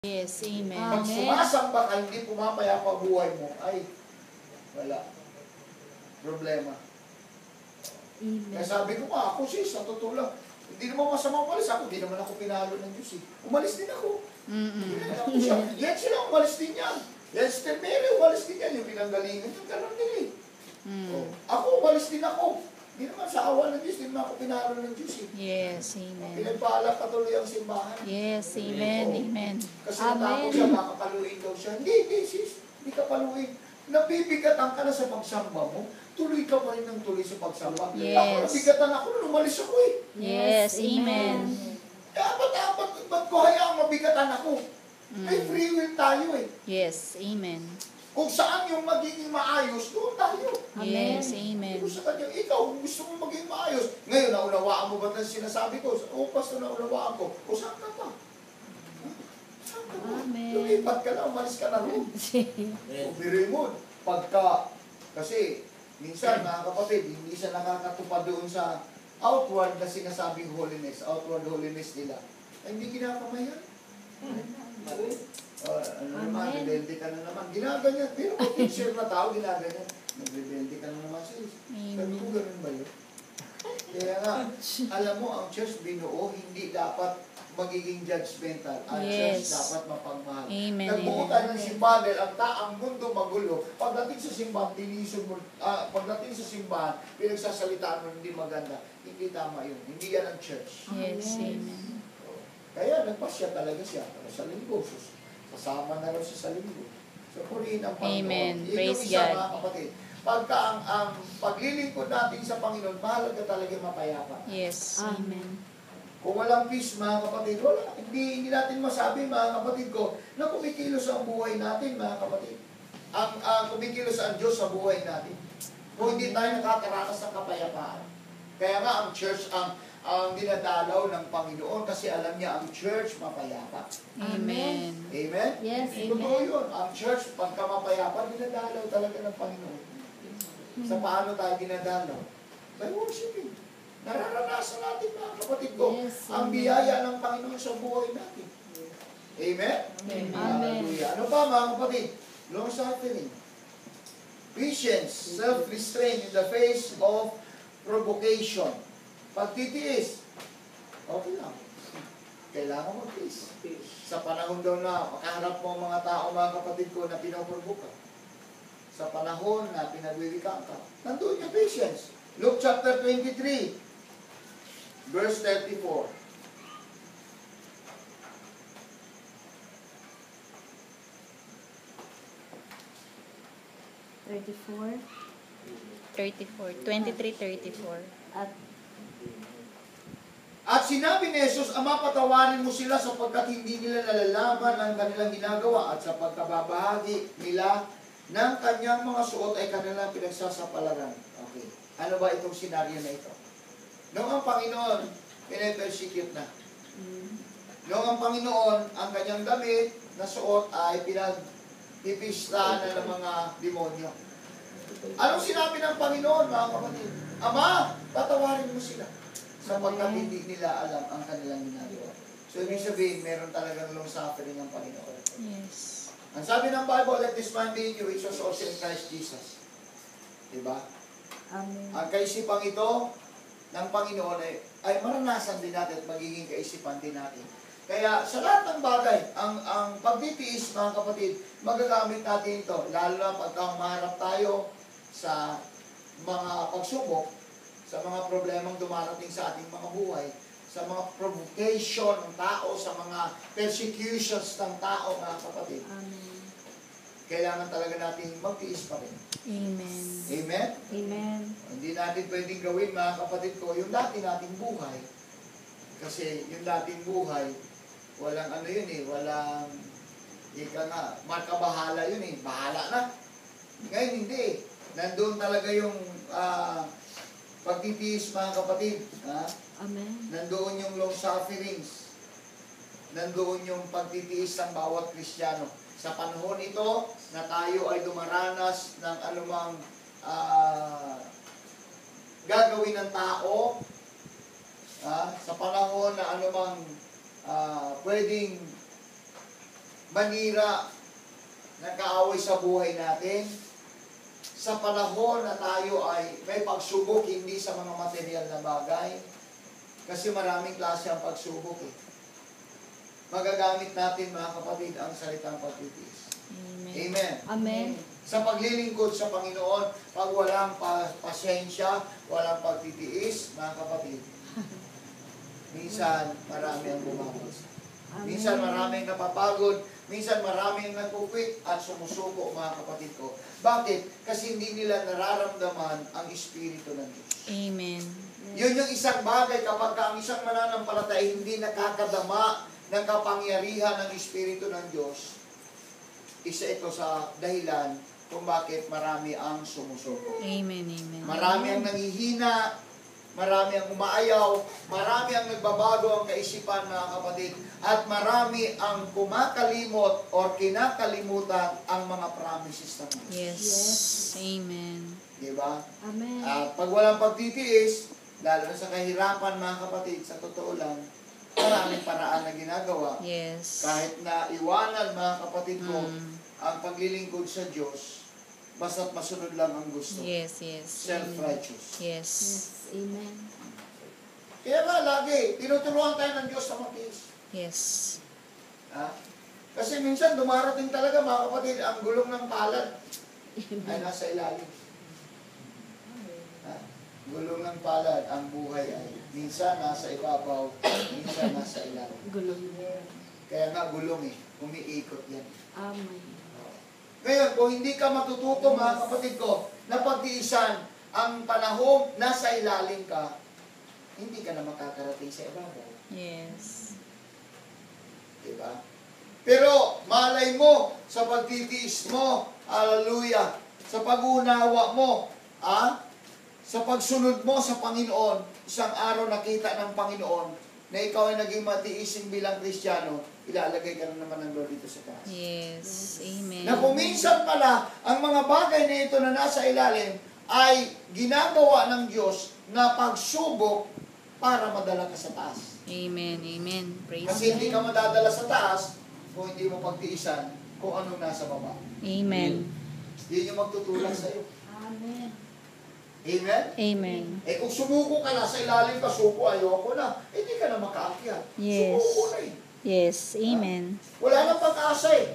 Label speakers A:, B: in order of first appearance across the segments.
A: Yes, amen.
B: Pag sumasamba ka, hindi pumapayapa buhay mo, ay, wala. Problema.
C: Amen.
B: Kaya sabi ko nga, ako sis, sa totoo lang, hindi naman masama umalis ako, hindi naman ako pinalo ng Diyos eh. Umalis din ako. Yan sila, umalis din yan. Yan si Mary, umalis din yan. Yung pinanggalingan, yung gano'n din eh. Ako, umalis din ako. Hindi naman sa awa ng Diyos, hindi naman ako pinalo ng Diyos eh.
A: Yes, amen.
B: Pinagpaalak patuloy ang simbahan.
A: Yes, amen, amen.
B: Kasi natakot siya, makapaluin daw siya. Hindi sis, hindi ka paluin. Nabibigatan ka na sa pagsamba mo, tuloy ka pa rin ng tuloy sa pagsamba.
A: Yes.
B: Ako, nabigatan ako, umalis ako eh.
A: Yes, amen.
B: Ba't ko hayaang mabigatan ako? May free will tayo eh.
A: Yes, amen.
B: Kung saan yung magiging maayos, doon tayo.
A: Yes, amen.
B: Kung sa kanya, ikaw, gusto mong maging maayos. Ngayon, naunawaan mo ba na sinasabi ko? O, pastor, naunawaan ko. O, saan ka pa? Saan ka pa?
C: Amen.
B: Lumipat ka na, umalis ka na rin. O, biruin mo. Kasi, minsan, mga kapatid, hindi siya nakakatupad doon sa outward na sinasabing holiness, outward holiness nila. Ay, hindi ginakamayan. Ano naman, rebelde ka na naman. Ginaganyan. Pero kung sincere na tao, ginaganyan. Nagrebelde ka na naman siya. Sabi ko, ganun ba yun? Kaya nga, alam mo, ang church binuo, hindi dapat magiging judgmental. Ang church dapat mapagmahal.
A: Amen.
B: Nagbukutan ng simbahan dahil ang mundo magulo. Pagdating sa simbahan, pagdating sa simbahan, pinagsasalitaan mo hindi maganda. Hindi tama yun. Hindi yan ang church.
A: Yes, amen.
B: Kaya nagpasya talaga siya sa linggo. Kasama na rin siya sa linggo. So, purihin ang Panginoon.
A: Amen.
B: Yun
A: Praise
B: yung isa,
A: God.
B: mga kapatid. Pagka ang paglilingkod natin sa Panginoon, mahalaga talaga mapayapa.
A: Yes, amen.
B: Kung walang peace, mga kapatid, wala. Hindi natin masabi, mga kapatid ko, na kumikilos ang buhay natin, mga kapatid. Kumikilos ang Diyos sa buhay natin. Kung hindi tayo nakakaranas ng kapayapaan. Kaya nga, ang church, ang dinadalaw ng Panginoon kasi alam niya ang church mapayapa.
A: Amen.
B: Amen?
C: Yes,
B: Totoo
C: amen.
B: yun. Ang church, pagka mapayapa, dinadalaw talaga ng Panginoon. Sa paano tayo dinadalaw? By worshiping. Nararanasan natin, mga kapatid ko,
C: Yes,
B: ang
C: amen.
B: biyaya ng Panginoon sa buhay natin. Amen?
A: Amen.
B: Hallelujah. Ano pa, mga kapatid? Long suffering. Patience, self-restraint in the face of provocation. Pagtitiis, okay lang. Kailangan mag-tiis. Sa panahon daw na makaharap mo ang mga tao, mga kapatid ko, na pinapurbo ka. Sa panahon na pinagwiwikaan ka. Nandun yung patience. Luke chapter 23, verse 34.
C: (34)
A: 23:34.
B: At sinabi ni Jesus, Ama, patawarin mo sila sapagkat hindi nila nalalaman ang kanilang ginagawa at sa pagkababahagi nila ng kanyang mga suot ay kanilang pinagsasapalaran. Okay. Ano ba itong senaryo na ito? Noong ang Panginoon, pinapersecute na. Noong ang Panginoon, ang kanyang damit na suot ay pinagpipistahan ng mga demonyo. Anong sinabi ng Panginoon, mga kapatid? Ama, patawarin mo sila sapagkat hindi nila alam ang kanilang ginagawa. So, ibig sabihin, meron talagang long suffering ang Panginoon.
A: Yes.
B: Ang sabi ng Bible, let this mind be in you, which was also in Christ Jesus. Diba?
C: Amen.
B: Ang kaisipang ito ng Panginoon ay maranasan din natin at magiging kaisipan din natin. Kaya sa lahat ng bagay, ang pagtitiis, mga kapatid, magagamit natin ito, lalo na pagka maharap tayo sa mga pagsubok, sa mga problemang dumarating sa ating mga buhay, sa mga provocation ng tao, sa mga persecutions ng tao, mga kapatid.
C: Amen.
B: Kailangan talaga natin magtiis pa rin.
A: Amen.
B: Amen?
C: Amen.
B: Hindi natin pwedeng gawin, mga kapatid ko, yung dati nating buhay. Kasi yung dating buhay, walang ano yun eh, walang, ika nga, markabahala yun eh, bahala na. Ngayon hindi eh. Nandun talaga yung pagtitiis, mga kapatid. Ha?
C: Amen.
B: Nandoon yung long sufferings. Nandoon yung pagtitiis ng bawat Kristiyano. Sa panahon ito, na tayo ay dumaranas ng anumang gagawin ng tao, sa panahon na anumang pwedeng manira, nagkaaway sa buhay natin. Sa panahon na tayo ay may pagsubok, hindi sa mga material na bagay. Kasi maraming klase ang pagsubok eh. Magagamit natin mga kapatid ang salitang pagtitiis.
A: Amen.
B: Amen.
C: Amen.
B: Sa paglilingkod sa Panginoon, pag walang pasensya, walang pagtitiis, mga kapatid, minsan marami ang bumabas. Minsan maraming napapagod, minsan maraming nagkukwit at sumusuko, mga kapatid ko. Bakit? Kasi hindi nila nararamdaman ang Espiritu ng Diyos.
A: Amen.
B: Yun yung isang bagay kapag ang isang mananampalataya hindi nakakadama ng kapangyarihan ng Espiritu ng Diyos. Isa ito sa dahilan kung bakit marami ang sumusuko.
A: Amen. Amen.
B: Marami ang nanghihina, marami ang umaayaw, marami ang nagbabago ang kaisipan, mga kapatid, at marami ang kumakalimot or kinakalimutan ang mga promises ng Diyos.
A: Yes. Amen.
B: Diba?
C: Amen.
B: At pag walang pagtitiis, lalo na sa kahirapan, mga kapatid, sa totoo lang, maraming paraan na ginagawa.
A: Yes.
B: Kahit na iwanan, mga kapatid ko,
A: Mm.
B: ang paglilingkod sa Diyos, basta't masunod lang ang gusto.
A: Yes, yes.
B: Self-righteous.
A: Yes.
C: Yes. Amen.
B: Kaya nga, lagi, tinuturuan tayo ng Diyos sa magtiis.
A: Yes.
B: Ha? Kasi minsan, dumarating talaga, mga kapatid, ang gulong ng palad ay nasa ilalim. Ha? Gulong ng palad, ang buhay ay minsan nasa ibabaw, minsan nasa ilalim.
C: Gulo niya.
B: Kaya nga, gulong eh. Umiikot yan.
C: Amen.
B: Ngayon, kung hindi ka matututo, mga kapatid ko, na pagtiisan ang panahong nasa ilalim ka, hindi ka na makakarating sa ibabaw.
A: Yes.
B: Diba? Pero, malay mo, sa pagtitiis mo, hallelujah, sa pag-unawa mo, sa pagsunod mo sa Panginoon, isang araw nakita ng Panginoon na ikaw ay naging matiising bilang Kristiyano, ilalagay ka na naman ng Lord dito sa taas.
A: Yes. Amen.
B: Na kung minsan pala, ang mga bagay na ito na nasa ilalim ay ginagawa ng Diyos na pagsubok para madala ka sa taas.
A: Amen. Amen. Praise
B: Kasi
A: God.
B: hindi ka madadala sa taas kung hindi mo pagtiisan kung anong nasa baba.
A: Amen.
B: Yun yung magtutulak sa iyo.
C: Amen.
B: Amen?
A: Amen.
B: Eh kung sumuko ka na sa ilalim ka, suko, ayoko na, eh di ka na makaakyat.
A: Yes.
B: Sumuko na eh.
A: Yes. Amen.
B: Wala nang pag-asa eh.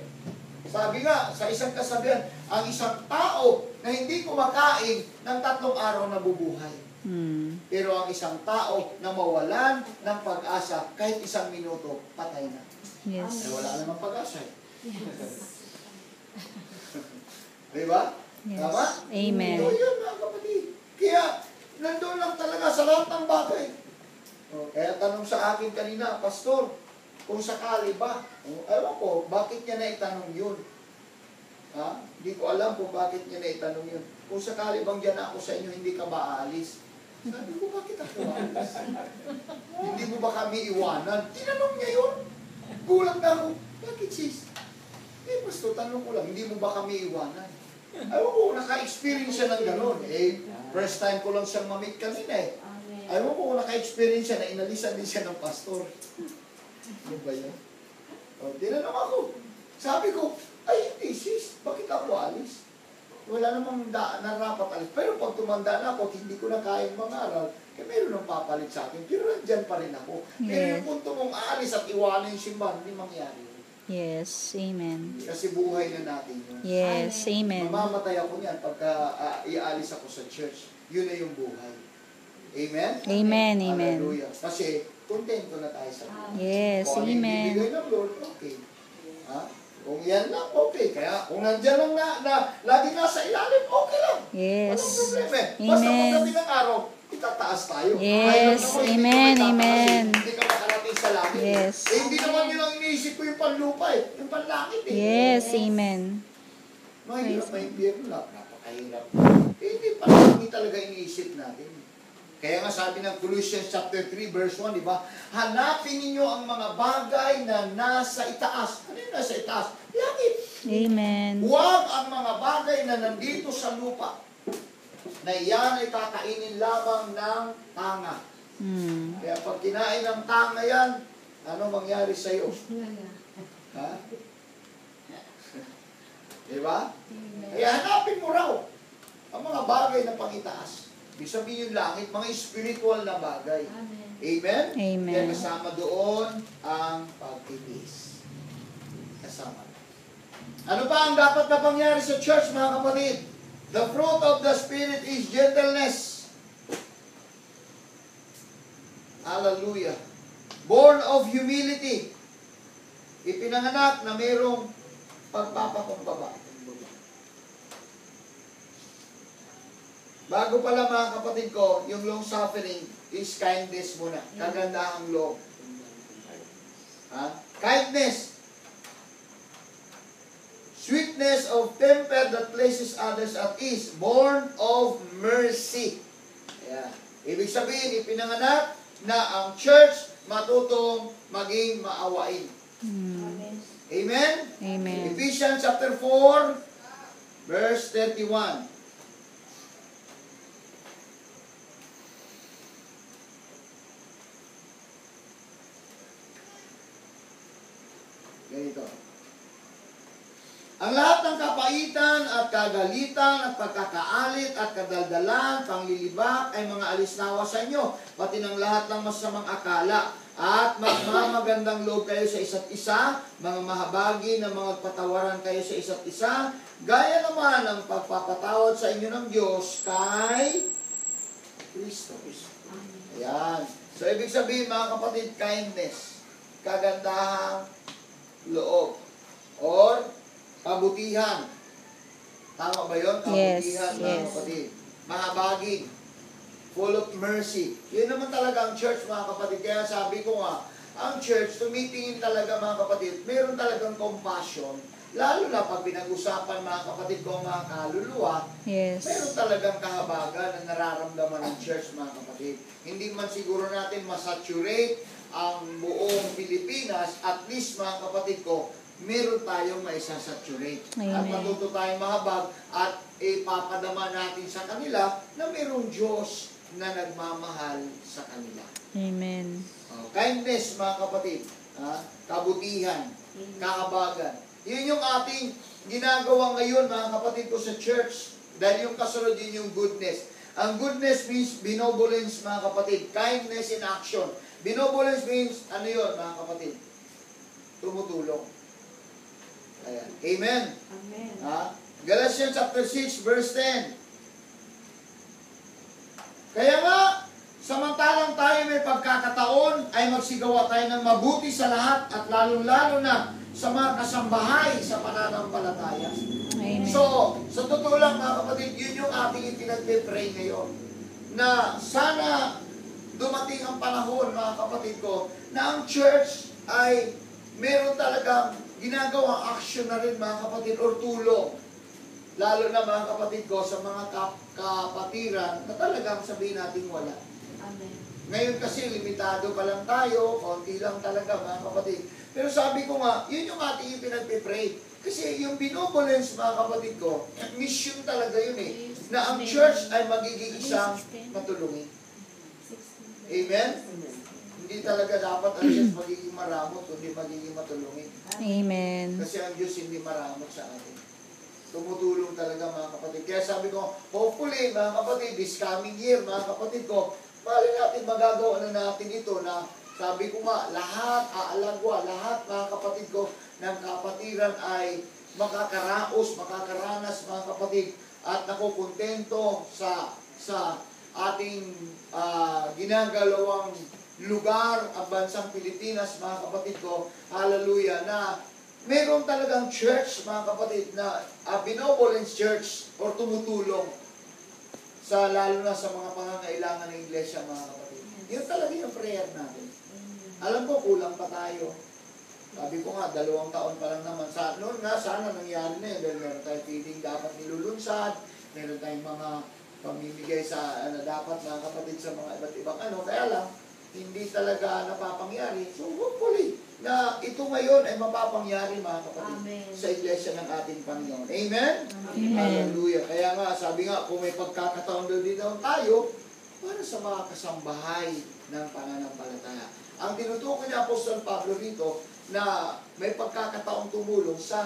B: Sabi nga, sa isang kasabihan, ang isang tao na hindi kumakain ng 3 araw na bubuhay.
A: Hmm.
B: Pero ang isang tao na mawalan ng pag-asa, kahit 1 minuto, patay na. Eh
A: Yes.
B: wala namang pag-asa eh. Diba?
A: Yes.
B: Tama?
A: Amen.
B: So yun mga kapatid. Kaya, nandun lang talaga sa lahat ng bagay. Kaya tanong sa akin kanina, Pastor, kung sakali ba, ewan ko, bakit niya na itanong yun? Ha? Hindi ko alam kung bakit niya na itanong yun. Kung sakali bang dyan ako sa inyo, hindi ka ba aalis? Sabi ko, bakit ako aalis? Hindi mo ba kami iwanan? Tinanong niya yun. Gulat na ako, bakit sis? Eh, Pastor, tanong ko lang, hindi mo ba kami iwanan? Ayaw ko, naka-experience siya ng gano'n. Eh, first time ko lang siyang mamit kanina eh.
C: Amen.
B: Ayaw ko, naka-experience siya na inalisan din siya ng pastor. Ano ba yan? O, tinanong ako. Sabi ko, ay hindi sis, bakit ako alis? Wala namang narapat alis. Pero pag tumanda na ako, hindi ko na kayang mangaral, kaya meron nang papalit sa akin. Pero nandyan pa rin ako. Pero
A: Yes.
B: yung punto mong aalis at iwanan yung simbahan, hindi mangyari yun.
A: Yes. Amen.
B: Kasi buhay na natin yun.
A: Yes. Amen.
B: Mamamatay ako niyan pagka iaalis ako sa church. Yun na yung buhay. Amen?
A: Amen. Amen.
B: Hallelujah. Kasi, kontento na tayo sa Lord.
A: Yes.
B: Kung ano yung
A: Amen.
B: ibigay ng Lord, okay. Ha? Kung yan lang, okay. Kaya kung nandyan lang lagi nasa ilalim, okay lang.
A: Yes.
B: Walang problema eh. Basta
A: Amen.
B: pagdating ng araw, itataas tayo.
A: Yes.
B: Ayaw naman,
A: Amen.
B: Hindi ka may
A: Amen.
B: Hindi ka makarating sa langit.
A: Yes.
B: Eh, hindi naman yun ang iniisip ko yung panlupa eh. Yung panlangit eh.
A: Yes. Amen.
B: Mahirap na impyerno lang. Napakahirap. Eh, hindi palagi talaga iniisip natin. Kaya nga sabi ng Colossians chapter 3 verse 1, di ba? Hanapin ninyo ang mga bagay na nasa itaas. Ano yung nasa itaas? Langit.
A: Amen.
B: Huwag ang mga bagay na nandito sa lupa na iyan ay kakainin lamang ng tanga.
A: Hmm.
B: Kaya pag kinain ng tanga yan, ano mangyari sa iyo? Ha? Di ba?
C: Amen.
B: Kaya hanapin mo raw ang mga bagay na pangitaas. Ibig sabihin yung langit, mga spiritual na bagay.
C: Amen.
B: Amen?
A: Amen.
B: Kaya kasama doon ang pagtitiis. Kasama. Ano pa ang dapat na pangyari sa church, mga kapatid? The fruit of the Spirit is gentleness. Hallelujah. Born of humility. Ipinanganak na mayroong pagpapakumbaba. Bago pala mga kapatid ko, yung long suffering is kindness muna. Kagandahang loob. Ha? Kindness. Sweetness of temper that places others at ease. Born of mercy. Ayan. Ibig sabihin, ipinanganak na ang church matutong maging maawain.
C: Amen.
B: Amen?
A: Amen.
B: Ephesians chapter 4, verse 31. Ganito. Ang lahat ng kapaitan at kagalitan at pagkakaalit at kadaldalan, panglilibak ay mga alisnawa sa inyo, pati ng lahat ng masamang akala. At magmamagandang loob kayo sa isa't isa, mga mahabagi na mga patawaran kayo sa isa't isa, gaya naman ang pagpapatawad sa inyo ng Diyos kay Kristo. Ayan. So, ibig sabihin mga kapatid, kindness, kagandahang loob, or kabutihan. Tama ba yun? Kabutihan,
A: Yes,
B: mga
A: yes.
B: kapatid. Mahabagin. Full of mercy. Yun naman talaga ang church, mga kapatid. Kaya sabi ko nga, ang church, tumitingin talaga, mga kapatid, meron talagang compassion. Lalo na pag pinag-usapan, mga kapatid ko, mga kaluluwa,
A: Yes.
B: meron talagang kahabagan na nararamdaman ng church, mga kapatid. Hindi man siguro natin masaturate ang buong Pilipinas, at least, mga kapatid ko, meron tayong maisasaturate. At
A: Amen.
B: matuto tayong mahabag at ipapadama natin sa kanila na mayroong Diyos na nagmamahal sa kanila.
A: Amen.
B: Kindness, mga kapatid. Kabutihan. Kahabagan. Yun yung ating ginagawa ngayon, mga kapatid ko, sa church. Dahil yung kasunod yun yung goodness. Ang goodness means benevolence, mga kapatid. Kindness in action. Benevolence means, ano yun, mga kapatid? Tumutulong. Ayan. Amen.
C: Amen.
B: Galatians chapter 6, verse 10. Kaya nga, samantalang tayo may pagkakataon, ay magsigawa tayo ng mabuti sa lahat at lalong-lalo na sa mga kasambahay sa pananampalataya.
A: Amen.
B: So, sa totoo lang mga kapatid, yun yung ating ipinagpe-pray ngayon. Na sana dumating ang panahon, mga kapatid ko, na ang church ay meron talagang ginagawang action na rin, mga kapatid, or tulong. Lalo na, mga kapatid ko, sa mga kapatiran na talagang sabihin natin wala.
C: Amen.
B: Ngayon kasi, limitado pa lang tayo, konti lang talaga, mga kapatid. Pero sabi ko nga, yun yung ating pinagpipray. Kasi yung benevolence, mga kapatid ko, mission talaga yun eh. Na ang church ay magiging isang matulungin. Amen? Hindi talaga dapat ang Diyos magiging maramot, kundi magiging matulungin.
A: Amen.
B: Kasi ang Diyos hindi maramot sa atin. Tumutulong talaga, mga kapatid. Kaya sabi ko, hopefully, mga kapatid, this coming year, mga kapatid ko, mali natin magagawa na natin ito na sabi ko nga, lahat, aalagwa, lahat, mga kapatid ko, ng kapatiran ay makakaraos, makakaranas, mga kapatid, at nakukontento sa ating ginagalawang lugar, ang bansang Pilipinas, mga kapatid ko, hallelujah, na meron talagang church, mga kapatid, na benevolence church or tumutulong sa lalo na sa mga pangangailangan ng iglesia, mga kapatid. Yun talaga yung prayer natin. Alam ko, kulang pa tayo. Sabi ko nga, 2 taon pa lang naman. Noon nga, sana nangyari na yun. Dahil meron tayong feeding dapat nilulunsad. Meron tayong mga pamimigay sa dapat, mga kapatid, sa mga iba't ibang Kaya lang, hindi talaga napapangyari. So, hopefully, na ito ngayon ay mapapangyari, mga kapatid,
C: Amen.
B: sa iglesia ng ating Panginoon. Amen?
A: Amen.
B: Hallelujah. Kaya nga, sabi nga, kung may pagkakataon doon din tayo, para sa mga kasambahay ng pananampalataya. Ang tinutukoy ni Apostol Pablo dito, na may pagkakataong tumulong sa